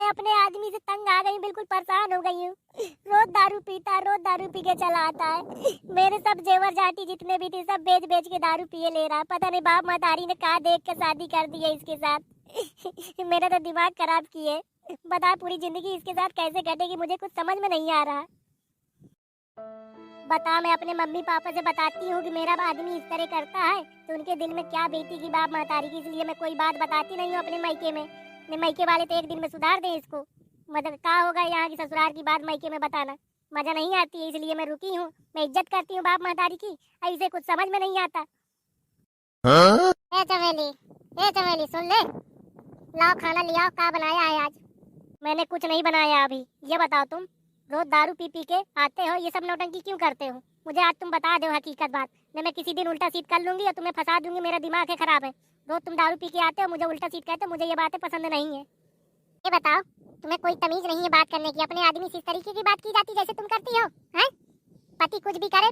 मैं अपने आदमी से तंग आ गई, बिल्कुल परेशान हो गई हूँ। रोज दारू पीता, रोज दारू पी के चला आता है। मेरे सब जेवर जाटी जितने भी थे सब बेच बेच के दारू पिए ले रहा है। पता नहीं बाप महतारी ने कहा देख के शादी कर दी है इसके साथ। मेरा तो दिमाग खराब किए। बता पूरी जिंदगी इसके साथ कैसे कटेगी, मुझे कुछ समझ में नहीं आ रहा। बता मैं अपने मम्मी पापा से बताती हूँ कि मेरा आदमी इस तरह करता है तो उनके दिल में क्या बीतेगी बाप महतारी की, इसलिए मैं कोई बात बताती नहीं हूँ अपने मायके में। मायके वाले तो एक दिन में सुधार दें इसको। मतलब क्या होगा यहाँ की ससुराल की बात मायके में बताना, मजा नहीं आती है, इसलिए मैं रुकी हूँ। मैं इज्जत करती हूँ बाप महतारी की, ऐसे कुछ समझ में नहीं आता। ए चमेली, ए चमेली सुन ले, लाओ खाना ले आओ, क्या बनाया है आज? मैंने कुछ नहीं बनाया अभी। ये बताओ तुम रोज दारू पी पी के आते हो, ये सब नौटंकी क्यों करते हो? मुझे आज तुम बता दो हकीकत बात, नहीं मैं किसी दिन उल्टा सीध कर लूंगी और तुम्हें फंसा दूंगी। मेरा दिमाग है खराब है। रोज तुम दारू पी के आते हो, मुझे उल्टा सीध कहते हो, मुझे ये बातें पसंद नहीं है। ये बताओ तुम्हें कोई तमीज नहीं है बात करने की? अपने आदमी से इस तरीके की बात की जाती जैसे तुम करती हो हैं? पति कुछ भी करे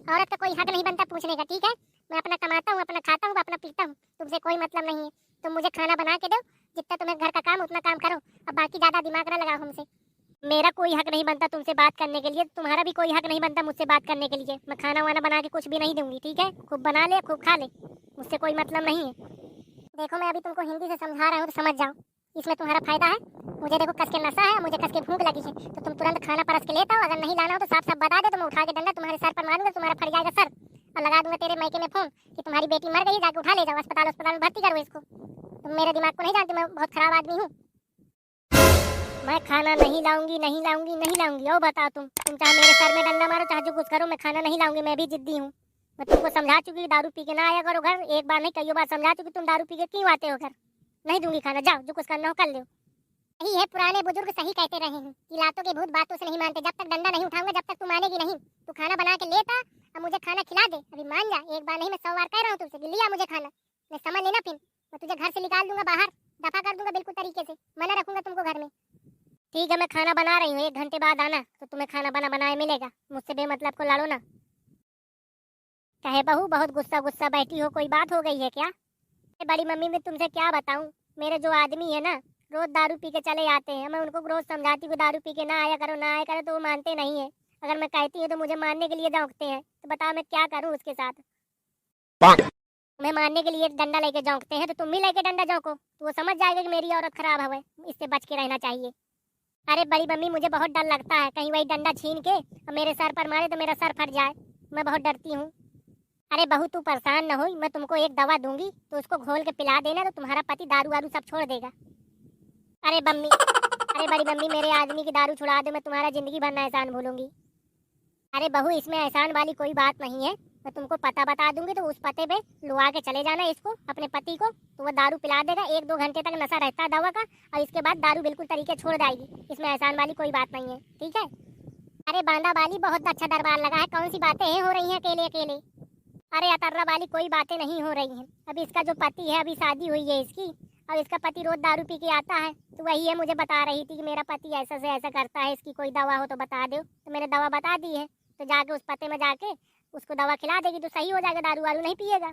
औरत का कोई हक नहीं बनता पूछने का, ठीक है? मैं अपना कमाता हूँ, अपना खाता हूँ, अपना पीता हूँ, तुमसे कोई मतलब नहीं है। तुम मुझे खाना बना के दो, जितना तुम्हें घर का काम उतना काम करो, अब बाकी ज्यादा दिमाग ना लगाओ हमसे। मेरा कोई हक नहीं बनता तुमसे बात करने के लिए, तुम्हारा भी कोई हक नहीं बनता मुझसे बात करने के लिए। मैं खाना वाना बना के कुछ भी नहीं दूंगी, ठीक है? खूब बना ले, खूब खा ले, मुझसे कोई मतलब नहीं है। देखो मैं अभी तुमको हिंदी से समझा रहा हूँ तो समझ जाओ, इसमें तुम्हारा फायदा है। मुझे देखो कस के नशा है, मुझे कस के भूख लगी है, तो तुम तुरंत खाना परस के लेता हो। अगर नहीं लाना हो तो साफ साफ बता दे, तो मैं उठा के डंडा तुम्हारे सर पर मारूंगा, तुम्हारा फट जाएगा सर, और लगा दूंगा तेरे मायके में फोन कि तुम्हारी बेटी मर गई, जाके उठा ले जाओ, अस्पताल में भर्ती करो इसको। तुम मेरे दिमाग को नहीं जानती, मैं बहुत खराब आदमी हूँ। मैं खाना नहीं लाऊंगी, नहीं लाऊंगी, नहीं लाऊंगी। और बताओ तुम चाहे मेरे सर में डंडा मारो, चाहे जो कुछ करो, मैं खाना नहीं लाऊंगी। मैं भी जिद्दी हूँ। मैं तुमको समझा चुकी दारू पी के ना आया करो घर, एक बार नहीं कई बार समझा चुकी। तुम दारू पी के क्यों आते हो घर? नहीं दूंगी खाना, जाओ जो कुछ करना हो कर लो। यही है, पुराने बुजुर्ग सही कहते रहे हैं कि लातों के भूत बातों से नहीं मानते। जब तक डंडा नहीं उठाऊंगा जब तक तू मानेगी नहीं। तू खाना बना के लेता, अब मुझे खाना खिला दे। अभी मान जा, एक बार नहीं मैं 100 बार कह रहा हूँ तुमसे कि लिया मुझे खाना। मैं समझ लेना, फिर मैं तुझे घर से निकाल दूंगा, बाहर दफा कर दूंगा बिल्कुल तरीके से, मना रखूंगा तुमको घर में। ठीक है मैं खाना बना रही हूँ, 1 घंटे बाद आना, तो तुम्हें खाना बनाए मिलेगा। मुझसे बेमतलब को लड़ो ना। कहे बहू बहुत गुस्सा गुस्सा बैठी हो, कोई बात हो गई है क्या? बड़ी मम्मी मैं तुमसे क्या बताऊँ, मेरे जो आदमी है ना रोज दारू पी के चले आते हैं। मैं उनको रोज समझाती हूँ दारू पी के ना आया करो, ना आया करो, तो वो मानते नहीं है। अगर मैं कहती हूँ तो मुझे मारने के लिए जौंकते हैं। तो बताओ मैं क्या करूँ उसके साथ? मैं मारने के लिए डंडा लेके जौंकते हैं तो तुम भी लेके डंडा जौंको, तो वो समझ जाएगा कि मेरी औरत खराब है, इससे बच के रहना चाहिए। अरे बड़ी मम्मी मुझे बहुत डर लगता है, कहीं वही डंडा छीन के और मेरे सर पर मारे तो मेरा सर फट जाए, मैं बहुत डरती हूँ। अरे बहू तू परेशान न हो, मैं तुमको एक दवा दूंगी तो उसको घोल के पिला देना, तो तुम्हारा पति दारू वारू सब छोड़ देगा। अरे बड़ी मम्मी मेरे आदमी की दारू छुड़ा दो, मैं तुम्हारा जिंदगी भर ना एहसान भूलूंगी। अरे बहू इसमें एहसान वाली कोई बात नहीं है, मैं तुमको पता बता दूंगी, तो उस पते पे लुआ के चले जाना इसको अपने पति को, तो वो दारू पिला देगा। 1-2 घंटे तक नशा रहता है दवा का, और इसके बाद दारू बिल्कुल तरीके छोड़ जाएगी। इसमें एहसान वाली कोई बात नहीं है, ठीक है? अरे बांदा वाली बहुत अच्छा दरबार लगा है, कौन सी बातें हो रही हैं अकेले अकेले? अरे अतर्रा वाली कोई बातें नहीं हो रही हैं। अभी इसका जो पति है, अभी शादी हुई है इसकी, और इसका पति रोज दारू पी के आता है, तो वही है मुझे बता रही थी कि मेरा पति ऐसा से ऐसा करता है, इसकी कोई दवा हो तो बता दो। तो मैंने दवा बता दी है, तो जाके उस पते में जाके उसको दवा खिला देगी तो सही हो जाएगा, दारू वारू नहीं पिएगा।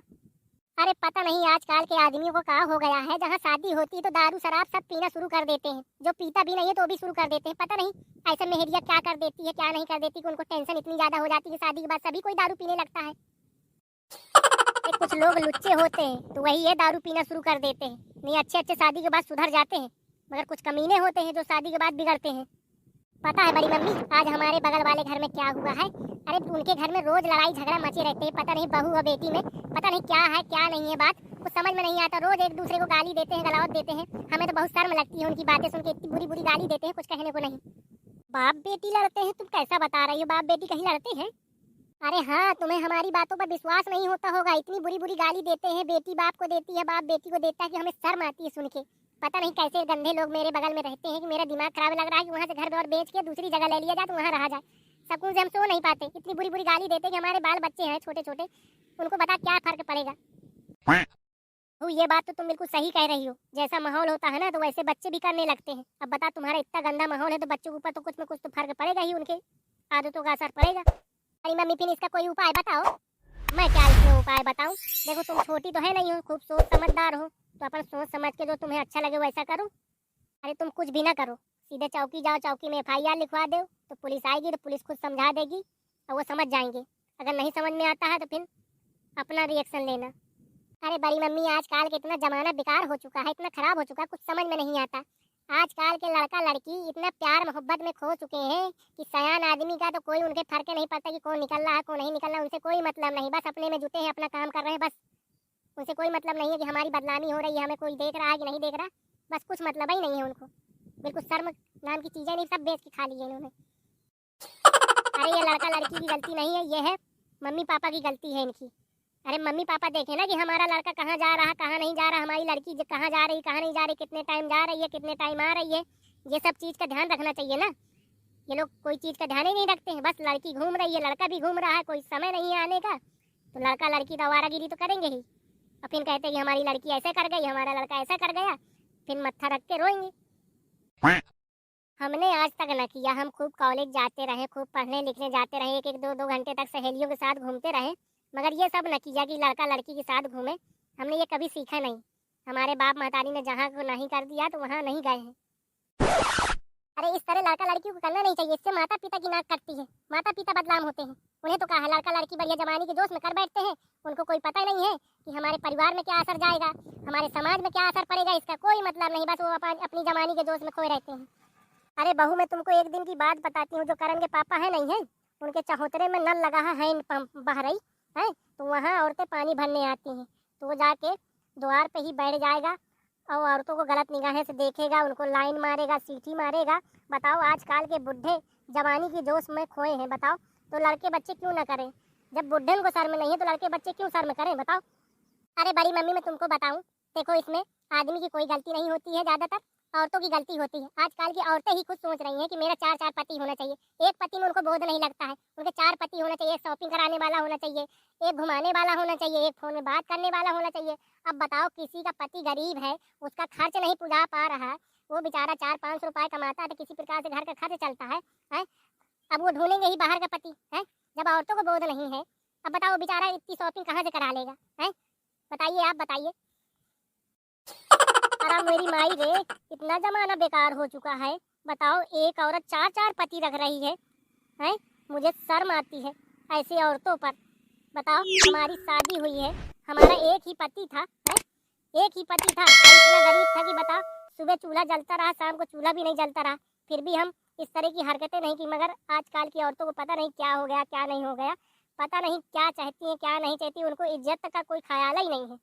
अरे पता नहीं आजकल के आदमियों को क्या हो गया है, जहाँ शादी होती है तो दारू शराब सब पीना शुरू कर देते हैं, जो पीता भी नहीं है तो भी शुरू कर देते हैं। पता नहीं ऐसा मेहरिया क्या कर देती है क्या नहीं कर देती कि उनको टेंशन इतनी ज्यादा हो जाती है शादी के बाद सभी कोई दारू पीने लगता है। कुछ लोग लुच्चे होते हैं तो वही है दारू पीना शुरू कर देते हैं, नहीं अच्छे शादी के बाद सुधर जाते हैं, मगर कुछ कमीने होते हैं जो शादी के बाद बिगड़ते हैं। पता है बड़ी मम्मी आज हमारे बगल वाले घर में क्या हुआ है? अरे उनके घर में रोज लड़ाई झगड़ा मचे रहते हैं, पता नहीं बहू और बेटी में पता नहीं क्या है क्या नहीं है बात, कुछ समझ में नहीं आता। रोज एक दूसरे को गाली देते हैं, गलावत देते हैं, हमें तो बहुत शर्म लगती है उनकी बातें सुन के, इतनी बुरी बुरी गाली देते हैं कुछ कहने को नहीं। बाप बेटी लड़ते हैं? तुम कैसा बता रही हो, बाप बेटी कहीं लड़ते हैं? अरे हाँ तुम्हें हमारी बातों पर विश्वास नहीं होता होगा, इतनी बुरी बुरी गाली देते हैं, बेटी बाप को देती है, बाप बेटी को देता है, कि हमें शर्म आती है सुन के। पता नहीं कैसे गंदे लोग मेरे बगल में रहते हैं कि मेरा दिमाग खराब लग रहा है कि वहाँ से घर और बेच के दूसरी जगह ले लिया जाए तो वहाँ रहा जाए। सकून से हम सो नहीं पाते, इतनी बुरी बुरी गाली देते कि हमारे बाल बच्चे हैं छोटे छोटे, उनको बता क्या फर्क पड़ेगा। तो ये बात तो तुम बिल्कुल सही कह रही हो, जैसा माहौल होता है ना तो वैसे बच्चे भी करने लगते हैं। अब बता तुम्हारा इतना गंदा माहौल है तो बच्चों के ऊपर तो कुछ न कुछ तो फर्क पड़ेगा ही, उनके आदतों का असर पड़ेगा। अरे मम्मी फिर इसका कोई उपाय बताओ। मैं क्या इसमें उपाय बताऊं? देखो तुम छोटी तो है नहीं हो, खूब सोच समझदार हो, तो अपन सोच समझ के जो तुम्हें अच्छा लगे वैसा करो। अरे तुम कुछ भी ना करो, सीधे चौकी जाओ, चौकी में FIR लिखवा दो, तो पुलिस आएगी तो पुलिस खुद समझा देगी और वो समझ जाएंगे। अगर नहीं समझ में आता है तो फिर अपना रिएक्शन लेना। अरे बड़ी मम्मी, आजकल के इतना ज़माना बेकार हो चुका है, इतना ख़राब हो चुका है, कुछ समझ में नहीं आता। आजकल के लड़का लड़की इतना प्यार मोहब्बत में खो चुके हैं कि सयान आदमी का तो कोई उनके फर्क नहीं पड़ता कि कौन निकल रहा है कौन नहीं निकल रहा, उनसे कोई मतलब नहीं, बस अपने में जुटे हैं, अपना काम कर रहे हैं, बस उनसे कोई मतलब नहीं है कि हमारी बदनामी हो रही है, हमें कोई देख रहा है कि नहीं देख रहा, बस कुछ मतलब ही नहीं है उनको। बिल्कुल शर्म नाम की चीज़ें नहीं, सब बेच के खा ली है इन्होंने। अरे ये लड़का लड़की की गलती नहीं है, ये है मम्मी पापा की गलती है इनकी। अरे मम्मी पापा देखे ना कि हमारा लड़का कहाँ जा रहा कहाँ नहीं जा रहा, हमारी लड़की कहाँ जा रही कहाँ नहीं जा रही, कितने टाइम जा रही है कितने टाइम आ रही है, ये सब चीज़ का ध्यान रखना चाहिए ना। ये लोग कोई चीज़ का ध्यान ही नहीं रखते हैं, बस लड़की घूम रही है लड़का भी घूम रहा है, कोई समय नहीं है आने का, तो लड़का लड़की तो आवारागिरी तो करेंगे ही। और फिर कहते हैं कि हमारी लड़की ऐसे कर गई, हमारा लड़का ऐसा कर गया, फिर मत्था रख के रोएंगे। हमने आज तक न किया, हम खूब कॉलेज जाते रहे, खूब पढ़ने लिखने जाते रहे, एक एक दो दो घंटे तक सहेलियों के साथ घूमते रहे, मगर ये सब न किया कि लड़का लड़की के साथ घूमे। हमने ये कभी सीखा नहीं। हमारे बाप महतारी ने जहाँ को नहीं कर दिया तो वहाँ नहीं गए हैं। अरे इस तरह लड़का लड़की को करना नहीं चाहिए, इससे माता पिता की नाक कटती है, माता पिता बदनाम होते हैं। उन्हें तो कहा है लड़का लड़की बढ़िया जमाने के जोश में कर बैठते हैं, उनको कोई पता नहीं है कि हमारे परिवार में क्या असर जाएगा, हमारे समाज में क्या असर पड़ेगा, इसका कोई मतलब नहीं, बस वो अपनी जमाने के जोश में खोए रहते हैं। अरे बहू, मैं तुमको एक दिन की बात बताती हूँ, जो करण के पापा है नहीं है, उनके चौतरे में नल लगा है, हैंड पंप बह रही है, तो वहाँ औरतें पानी भरने आती हैं, तो वो जाके द्वार पे ही बैठ जाएगा और औरतों को गलत निगाहें से देखेगा, उनको लाइन मारेगा, सीटी मारेगा। बताओ आजकल के बुढ़े जवानी की जोश में खोए हैं, बताओ तो लड़के बच्चे क्यों ना करें? जब बुढ़े को शर्म नहीं है तो लड़के बच्चे क्यों शर्म करें, बताओ। अरे बड़ी मम्मी, मैं तुमको बताऊं, देखो इसमें आदमी की कोई गलती नहीं होती है, ज़्यादातर औरतों की गलती होती है। आजकल की औरतें ही खुद सोच रही हैं कि मेरा चार चार पति होना चाहिए, एक पति में उनको बोझ नहीं लगता है, उनके चार पति होना चाहिए, एक शॉपिंग कराने वाला होना चाहिए, एक घुमाने वाला होना चाहिए, एक फोन में बात करने वाला होना चाहिए। अब बताओ किसी का पति गरीब है, उसका खर्च नहीं पुजा पा रहा है, वो बेचारा 400-500 रुपए कमाता है तो किसी प्रकार से घर का खर्च चलता है, अब वो ढूंढेंगे ही बाहर का पति है, जब औरतों को बोझ नहीं है। अब बताओ बेचारा इतनी शॉपिंग कहाँ से करा लेगा, है बताइए, आप बताइए। अरे मेरी माई रे, इतना जमाना बेकार हो चुका है, बताओ एक औरत चार चार पति रख रही है? मुझे शर्म आती है ऐसी औरतों पर। बताओ हमारी शादी हुई है, हमारा एक ही पति था, है एक ही पति था, इतना गरीब था कि बताओ सुबह चूल्हा जलता रहा, शाम को चूल्हा भी नहीं जलता रहा, फिर भी हम इस तरह की हरकतें नहीं की। मगर आजकल की औरतों को पता नहीं क्या हो गया क्या नहीं हो गया, पता नहीं क्या चाहती हैं क्या नहीं चाहती, उनको इज्जत का कोई ख्याल ही नहीं है।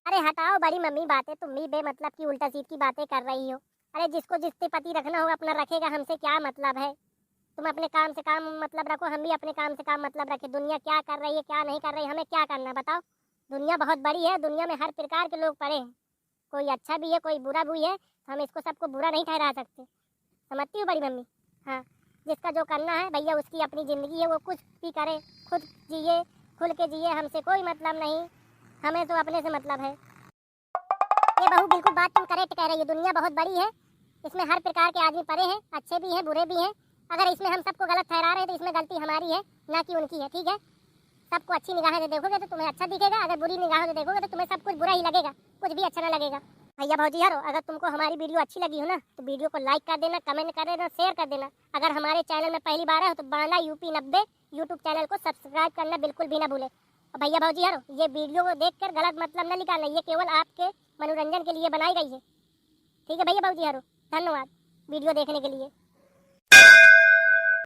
अरे हटाओ बड़ी मम्मी बातें, तुम भी बेमतलब की उल्टा सीधी बातें कर रही हो। अरे जिसको जिससे पति रखना होगा अपना रखेगा, हमसे क्या मतलब है? तुम अपने काम से काम मतलब रखो, हम भी अपने काम से काम मतलब रखे। दुनिया क्या कर रही है क्या नहीं कर रही, हमें क्या करना बताओ। दुनिया बहुत बड़ी है, दुनिया में हर प्रकार के लोग पड़े हैं, कोई अच्छा भी है कोई बुरा भी है, तो हम इसको सबको बुरा नहीं ठहरा सकते, समझती हो बड़ी मम्मी? हाँ, जिसका जो करना है भैया, उसकी अपनी ज़िंदगी है, वो कुछ भी करे, खुद जिए, खुल के जिए, हमसे कोई मतलब नहीं, हमें तो अपने से मतलब है। ये बहू बिल्कुल बात तुम करेक्ट कह रही है, दुनिया बहुत बड़ी है, इसमें हर प्रकार के आदमी पड़े हैं, अच्छे भी हैं बुरे भी हैं। अगर इसमें हम सबको गलत ठहरा रहे हैं तो इसमें गलती हमारी है ना कि उनकी है, ठीक है? सबको अच्छी निगाह से देखोगे तो तुम्हें अच्छा दिखेगा, अगर बुरी निगाह से देखोगे तो तुम्हें सब कुछ बुरा ही लगेगा, कुछ भी अच्छा ना लगेगा। भैया भौजी यारो, अगर तुमको हमारी वीडियो अच्छी लगी हो ना तो वीडियो को लाइक कर देना, कमेंट कर देना, शेयर कर देना। अगर हमारे चैनल में पहली बार है तो बांदा यूपी 90 यूट्यूब चैनल को सब्सक्राइब करना बिल्कुल भी ना भूले। और भैया भौजी यारो, ये वीडियो को देखकर गलत मतलब न निकालना, ये केवल आपके मनोरंजन के लिए बनाई गई है, ठीक है भैया भौजी यारो? धन्यवाद वीडियो देखने के लिए।